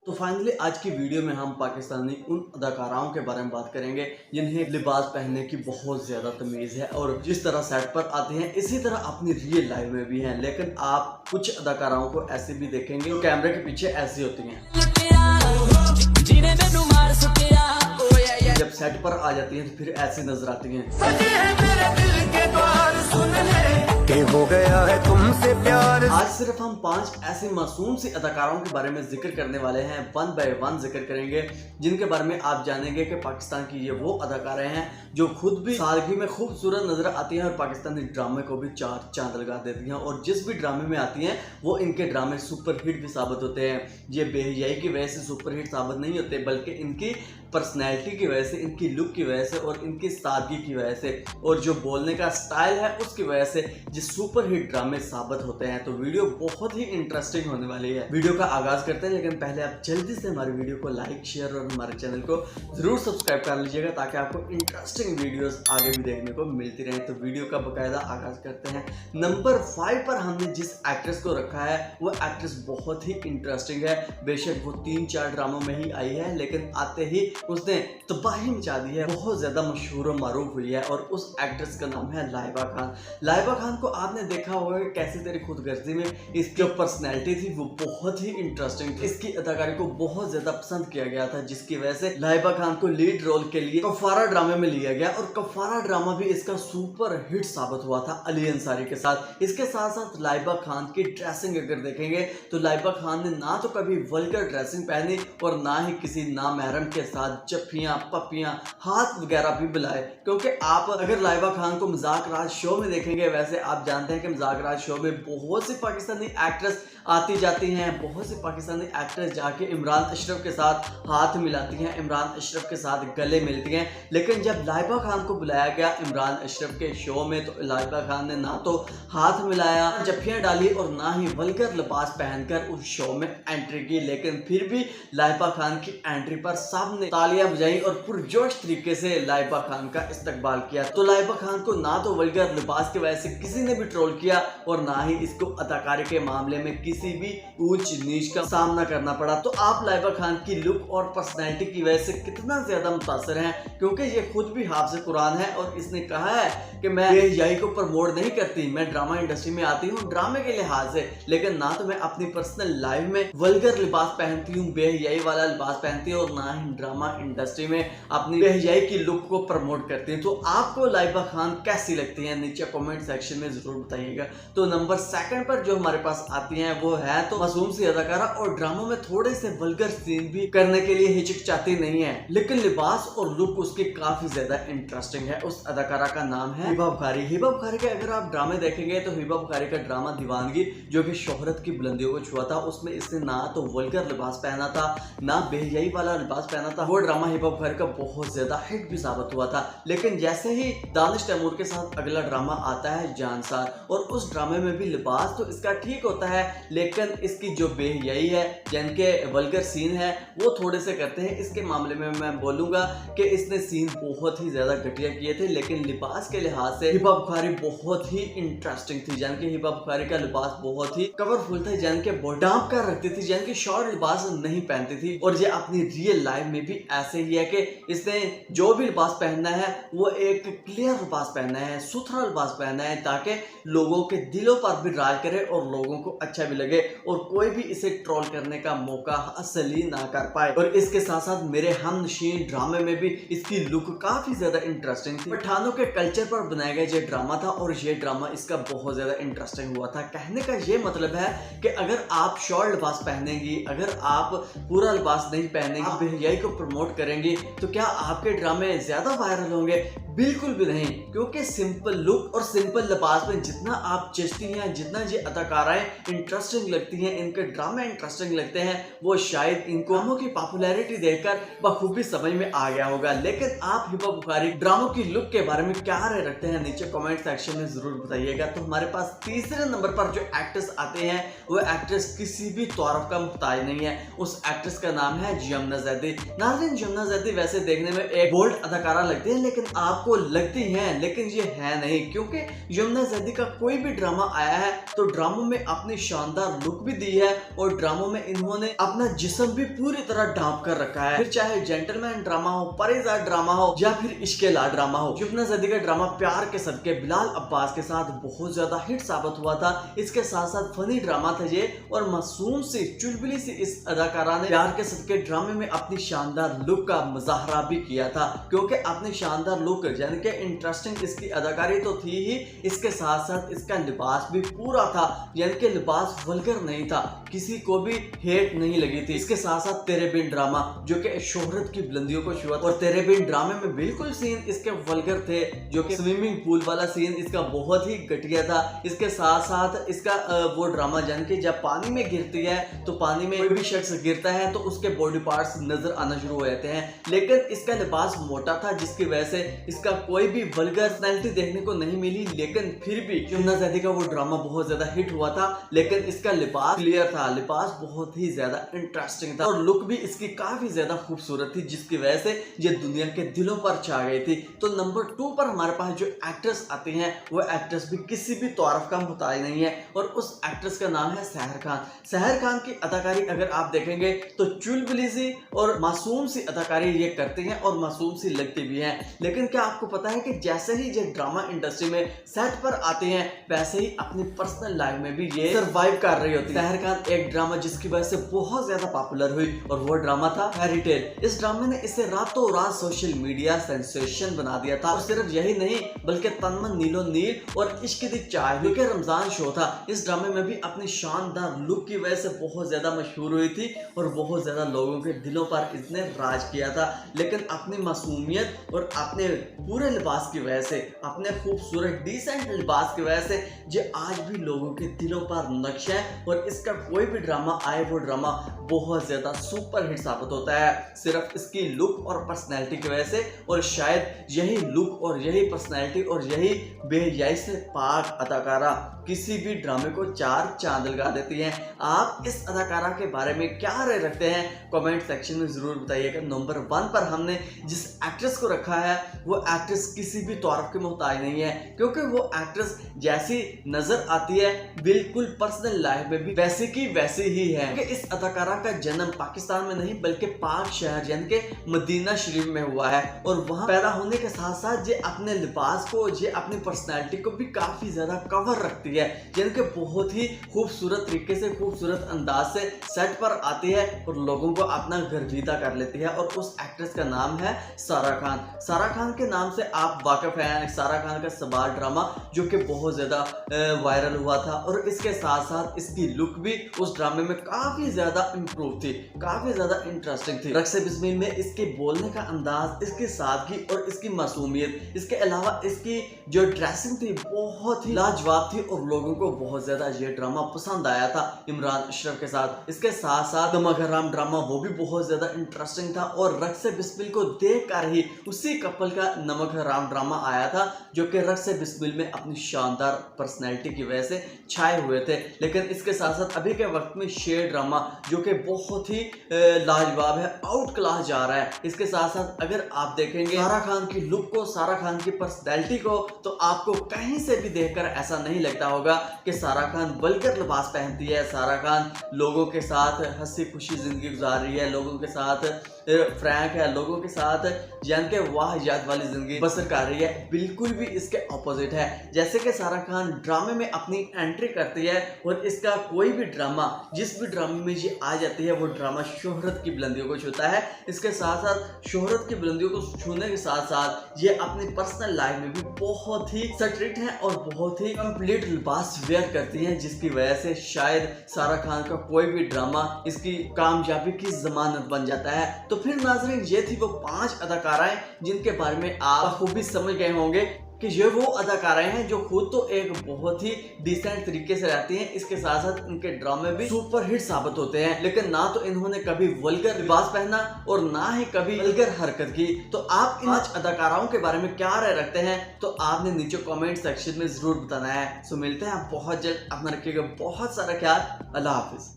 तो फाइनली आज की वीडियो में हम पाकिस्तानी उन अदाकाराओं के बारे में बात करेंगे जिन्हें लिबास पहनने की बहुत ज़्यादा तमीज़ है और जिस तरह सेट पर आते हैं इसी तरह अपनी रियल लाइफ में भी हैं। लेकिन आप कुछ अदाकाराओं को ऐसे भी देखेंगे जो कैमरे के पीछे ऐसी होती हैं, जब सेट पर आ जाती हैं तो फिर ऐसी नजर आती हैं। हो गया है तुमसे प्यार। आज सिर्फ हम 5 ऐसे मासूम सी अदाकारों के बारे में जिक्र करने वाले हैं, 1 बाय 1 जिक्र करेंगे, जिनके बारे में आप जानेंगे कि पाकिस्तान की ये वो अदाकारें हैं जो खुद भी सादगी में खूबसूरत नजर आती हैं और पाकिस्तानी ड्रामे को भी 4 चांद लगा देती हैं। और जिस भी ड्रामे में आती हैं वो इनके ड्रामे सुपर हिट भी साबित होते हैं। ये बेहयाई की वजह से सुपर हिट साबित नहीं होते, बल्कि इनकी पर्सनैलिटी की वजह से, इनकी लुक की वजह से और इनकी सादगी की वजह से और जो बोलने का स्टाइल है उसकी वजह से जिस सुपर हिट ड्रामे साबित होते हैं। तो वीडियो बहुत ही इंटरेस्टिंग होने वाली है। वीडियो का आगाज करते हैं, लेकिन पहले आप जल्दी से हमारी वीडियो को लाइक, शेयर और हमारे चैनल को जरूर सब्सक्राइब कर लीजिएगा ताकि आपको इंटरेस्टिंग वीडियोस आगे भी देखने को मिलती रहे। तो वीडियो का बकायदा आगाज करते हैं। नंबर 5 पर हमने जिस एक्ट्रेस को रखा है वो एक्ट्रेस बहुत ही इंटरेस्टिंग है। बेशक वो 3-4 ड्रामों में ही आई है, लेकिन आते ही उसने तबाही मचा दी है, बहुत ज्यादा मशहूर और मारूफ हुई है। और उस एक्ट्रेस का नाम है लाइबा खान। लाइबा खान को आपने देखा होगा कि कैसे तेरी खुदगर्जी में इसकी जो पर्सनैलिटी थी वो बहुत ही इंटरेस्टिंग थी। इसकी अदाकारी को बहुत ज्यादा पसंद किया गया था, जिसकी वजह से लाइबा खान को लीड रोल के लिए कफारा ड्रामे में लिया गया और कफारा ड्रामा भी इसका सुपर हिट साबित हुआ था अली अंसारी के साथ। इसके साथ साथ लाइबा खान की ड्रेसिंग अगर देखेंगे तो लाइबा खान ने ना तो कभी वल्गर ड्रेसिंग पहनी और ना ही किसी नामहरम के साथ जफ्फियां, पप्पियां, हाथ वगैरह भी बुलाए। क्योंकि आप अगर लाइबा खान को मजाक राज शो में देखेंगे, वैसे आप जानते हैं कि मजाक राज शो में बहुत सी पाकिस्तानी एक्ट्रेस आती जाती हैं, बहुत सी पाकिस्तानी एक्ट्रेस जाके इमरान अशरफ के साथ हाथ मिलाती हैं, इमरान अशरफ के साथ गले मिलती हैं। लेकिन जब लाइबा खान को बुलाया गया इमरान अशरफ के शो में तो लाइबा खान ने ना तो हाथ मिलाया, जफ्फियां डाली और ना ही वल्गर लिबास पहनकर उस शो में एंट्री की। लेकिन फिर भी लाइबा खान की एंट्री पर सबने तालियां बजाई और पुरजोश तरीके से लाइबा खान का इस्तकबाल किया। तो लाइबा खान को ना तो वल्गर लिबास की वजह से किसी ने भी ट्रोल किया और ना ही इसको अदाकारी के मामले में किसी भी ऊंच नीच का सामना करना पड़ा। तो आप लाइबा खान की लुक और पर्सनैलिटी की वजह से कितना ज्यादा मुतासर हैं, क्योंकि ये खुद भी हाफिज़ कुरान है और इसने कहा है कि मैं बेहयाई को प्रमोट नहीं करती, मैं ड्रामा इंडस्ट्री में आती हूँ ड्रामे के लिहाज से, लेकिन ना तो मैं अपनी पर्सनल लाइफ में वल्गर लिबास पहनती हूँ, बेहयाई वाला लिबास पहनती हूँ और ना ही ड्रामा इंडस्ट्री में अपनी बेहयाई की लुक को प्रमोट करती हूँ। तो आपको लाइबा खान कैसी लगती है नीचे कमेंट सेक्शन में जरूर बताइएगा। तो नंबर 2 पर जो हमारे पास आती हैं वो है तो मासूम सी अदाकारा और ड्रामों में थोड़े से वल्गर सीन भी करने के लिए हिचकिचाती नहीं है, लेकिन लिबास और लुक उसकी काफी ज्यादा इंटरेस्टिंग है। उस अदाकारा का नाम है हिबा बुखारी। हिबा बुखारी के अगर आप ड्रामे देखेंगे तो हिबा बुखारी का ड्रामा दीवानगी जो कि शोहरत की बुलंदियों को छुआ था, उसमें इसने ना तो वल्गर लिबास पहना था ना बेहयाई वाला लिबास पहना था। वो ड्रामा हिबा बुखारी का बहुत ज्यादा हिट भी साबित हुआ था। लेकिन जैसे ही दानिश तैमूर के साथ अगला ड्रामा आता है जानसार, और उस ड्रामे में भी लिबास तो इसका ठीक होता है, लेकिन इसकी जो बेहयाई है, जिनके वल्गर सीन है वो थोड़े से करते हैं। इसके मामले में मैं बोलूंगा कि इसने सीन बहुत ही ज्यादा घटिया किए थे, लेकिन लिबास के लिहाज से हिबा बुखारी बहुत ही इंटरेस्टिंग थी। जान के हिबा बुखारी का लिबास बहुत ही कवरफुल था, जान के डांप कर रखती थी, जान के शॉर्ट लिबास नहीं पहनती थी। और ये अपनी रियल लाइफ में भी ऐसे ही है कि इसने जो भी लिबास पहनना है वो एक क्लियर लिबास पहनना है, सुथरा लिबास पहनना है, ताकि लोगों के दिलों पर भी राज करे और लोगों को अच्छा भी लगे और कोई भी इसे ट्रोल करने का मौका हासिल ही ना कर पाए। और इसके साथ साथ मेरे हमनशीन ड्रामे में भी इसकी लुक काफी ज्यादा इंटरेस्टिंग थी। पठानों के कल्चर पर बनाया गया ये ड्रामा था और ये ड्रामा इसका बहुत ज्यादा इंटरेस्टिंग हुआ था। कहने का ये मतलब है कि अगर आप शॉर्ट लिबास पहनेंगी, अगर आप पूरा लिबास नहीं पहनेंगी, आप बेहयाई को प्रमोट करेंगी, तो क्या आपके ड्रामे ज्यादा वायरल होंगे? बिल्कुल भी नहीं, क्योंकि सिंपल लुक और सिंपल लिबास में जितना आप चेस्टी हैं, जितना ये अदाकाराएं इंटरेस्टिंग लगती हैं, इनके ड्रामे इंटरेस्टिंग लगते हैं, वो शायद इन ड्रामों की पॉपुलैरिटी देखकर बखूबी समझ में आ गया होगा। लेकिन आप हिबा बुखारी ड्रामों की लुक के बारे में क्या राय रखते हैं नीचे कमेंट सेक्शन में जरूर बताइएगा। तो हमारे पास तीसरे नंबर पर जो एक्ट्रेस आते हैं वो एक्ट्रेस किसी भी तारीफ का मुहताज नहीं है। उस एक्ट्रेस का नाम है यमुना जैदी। नाज़रीन, यमुना जैदी वैसे देखने में एक बोल्ड अदाकारा लगती है, लेकिन आप आपको लगती हैं, लेकिन ये है नहीं, क्योंकि यमुना जैदी का कोई भी ड्रामा आया है तो ड्रामों में अपनी शानदार लुक भी दी है और ड्रामों में इन्होंने अपना जिस्म भी पूरी तरह ढांप कर रखा है। फिर चाहे जेंटलमैन ड्रामा हो, परेशान ड्रामा हो या फिर इश्क-ए-ला ड्रामा हो। यमुना जैदी का ड्रामा प्यार के सदके बिलाल अब्बास के साथ बहुत ज्यादा हिट साबित हुआ था। इसके साथ साथ फनी ड्रामा था ये और मासूम सी चुलबुली सी इस अदाकारा ने प्यार के सदके ड्रामे में अपनी शानदार लुक का मुजाहरा भी किया था, क्योंकि अपनी शानदार लुक यानी कि इंटरेस्टिंग इसकी अदाकारी तो थी ही, इसके साथ साथ इसका लिबास भी पूरा था, यानी कि लिबास वल्गर नहीं था, किसी को भी हेट नहीं लगी थी। इसके साथ साथ तेरे बिन ड्रामा जो कि शोहरत की बुलंदियों को छुआ और तेरे बिन ड्रामे में बिल्कुल सीन इसके वल्गर थे, जो कि स्विमिंग पूल वाला सीन इसका बहुत ही घटिया था। इसके साथ साथ इसका वो ड्रामा यानी कि जब पानी में गिरती है तो पानी में कोई भी शख्स गिरता है तो उसके बॉडी पार्ट्स नजर आना शुरू हो जाते हैं, लेकिन इसका लिबास मोटा था जिसकी वजह से इसका कोई भी वल्गर पर्सनैलिटी देखने को नहीं मिली। लेकिन फिर भी यमुना जैदी का वो ड्रामा बहुत ज्यादा हिट हुआ था, लेकिन इसका लिबास क्लियर था, लिबास बहुत ही ज्यादा इंटरेस्टिंग था और लुक भी इसकी काफी ज्यादा खूबसूरत थी, जिसकी वजह से ये दुनिया के दिलों पर छा गई थी। तो नंबर 2 पर हमारे पास जो एक्ट्रेस आती हैं वो एक्ट्रेस भी किसी भी तारीफ का मुताबिक नहीं है और उस एक्ट्रेस का नाम है सहर खान। सहर खान की अदाकारी अगर आप देखेंगे तो चुलबुली सी और मासूम सी अदाकारी ये करती हैं और मासूम सी लगती भी हैं, लेकिन क्या आपको पता है कि जैसे ही ये ड्रामा इंडस्ट्री में सेट पर आते हैं वैसे ही अपनी पर्सनल लाइफ में भी ये सर्वाइव कर रही होती है। सहर खान एक ड्रामा जिसकी वजह से बहुत ज्यादा पॉपुलर हुई और वो ड्रामा था फेरी टेल। इस ड्रामे ने इसे रातों रात सोशल मीडिया सेंसेशन बना दिया था और सिर्फ यही नहीं बल्कि तनमन नीलो नील और इश्क दी चाय जो कि रमजान शो था, इस ड्रामे में भी अपनी शानदार लुक की वजह से बहुत ज्यादा मशहूर हुई थी और बहुत ज्यादा लोगों के दिलों पर इसने राज किया था। लेकिन अपनी मासूमियत और अपने पूरे लिबास की वजह से, अपने खूबसूरत डिसेंट लिबास की वजह से ये आज भी लोगों के दिलों पर नक्श है और इसका कोई भी ड्रामा आए वो ड्रामा बहुत ज्यादा सुपर हिट साबित होता है सिर्फ इसकी लुक और पर्सनैलिटी की वजह से। और शायद यही लुक और यही पर्सनैलिटी और यही बेहयाई से पाक अदाकारा किसी भी ड्रामे को 4 चांद लगा देती हैं। आप इस अदाकारा के बारे में क्या राय रखते हैं कमेंट सेक्शन में जरूर बताइएगा। नंबर 1 पर हमने जिस एक्ट्रेस को रखा है वो एक्ट्रेस किसी भी तारीफ के मोहताज नहीं है, क्योंकि वो एक्ट्रेस जैसी नजर आती है बिल्कुल पर्सनल लाइफ में भी वैसी की वैसी ही है। क्योंकि इस अदाकारा का जन्म पाकिस्तान में नहीं बल्कि पाक शहर यानी कि मदीना शरीफ में हुआ है और वहां पैदा होने के साथ साथ ये अपने लिबास को, ये अपनी पर्सनैलिटी को भी काफी ज्यादा कवर रखती है, यानी कि बहुत ही खूबसूरत तरीके से, खूबसूरत अंदाज से सेट पर आती है और लोगों को अपना गर्विदा कर लेती है। और उस एक्ट्रेस का नाम है सारा खान। सारा खान के नाम से आप वाकिफ हैं, सारा खान का सवाल ड्रामा जो कि बहुत ज्यादा वायरल हुआ था और इसके साथ साथ इसकी लुक भी उस ड्रामे में काफी ज्यादा इंप्रूव थी, काफी ज्यादा इंटरेस्टिंग थी। रक्स बिस्मिल में इसके बोलने का अंदाज, इसकी सादगी और इसकी मासूमियत, इसके अलावा इसकी जो ड्रेसिंग थी बहुत ही लाजवाब थी और लोगों को बहुत ज्यादा ये ड्रामा पसंद आया था इमरान अशरफ के साथ। इसके साथ साथ नमक हराम ड्रामा वो भी बहुत ज्यादा इंटरेस्टिंग था और रक्स बिस्मिल को देख कर ही उसी कपल का नमक हराम ड्रामा आया था जो कि रक्स बिस्मिल में अपनी शानदार पर्सनैलिटी की वजह से छाए हुए थे। लेकिन इसके साथ साथ अभी के वक्त में शेर ड्रामा जो कि बहुत ही लाजवाब है, आउट क्लास जा रहा है। इसके साथ साथ अगर आप देखेंगे सारा खान की लुक को, सारा खान की पर्सनैलिटी को, तो आपको कहीं से भी देखकर ऐसा नहीं लगता होगा कि सारा खान वल्गर लिबास पहनती है, सारा खान लोगों के साथ हंसी खुशी जिंदगी गुजार रही है, लोगों के साथ फ्रैंक है, लोगों के साथ यानी कि वाहियात वाली जिंदगी बसर कर रही है। बिल्कुल भी इसके ऑपोजिट है। जैसे कि सारा खान ड्रामे में अपनी एंट्री करती है और इसका कोई भी ड्रामा, जिस भी ड्रामे में ये आ जाती है वो ड्रामा शोहरत की बुलंदियों को छूता है। इसके साथ साथ शोहरत की बुलंदियों को छूने के साथ साथ ये अपनी पर्सनल लाइफ में भी बहुत ही स्ट्रिक्ट है और बहुत ही कंप्लीट लिबास वेयर करती हैं, जिसकी वजह से शायद सारा खान का कोई भी ड्रामा इसकी कामयाबी की जमानत बन जाता है। तो फिर नाज़रीन ये थी वो 5 अदाकाराएं जिनके बारे में आप खूबी समझ गए होंगे कि ये वो अदाकाराएं हैं जो खुद तो एक बहुत ही डिसेंट तरीके से रहती हैं, इसके साथ साथ इनके ड्रामे भी सुपर हिट साबित होते हैं। लेकिन ना तो इन्होंने कभी वल्गर लिबास पहना और ना ही कभी वल्गर हरकत की। तो आप इन 5 अदाकाराओं के बारे में क्या राय रखते हैं तो आपने नीचे कमेंट सेक्शन में जरूर बताना है। सो मिलते हैं बहुत जल्द, अपना रखिएगा बहुत सारा ख्याल। अल्लाह हाफिज।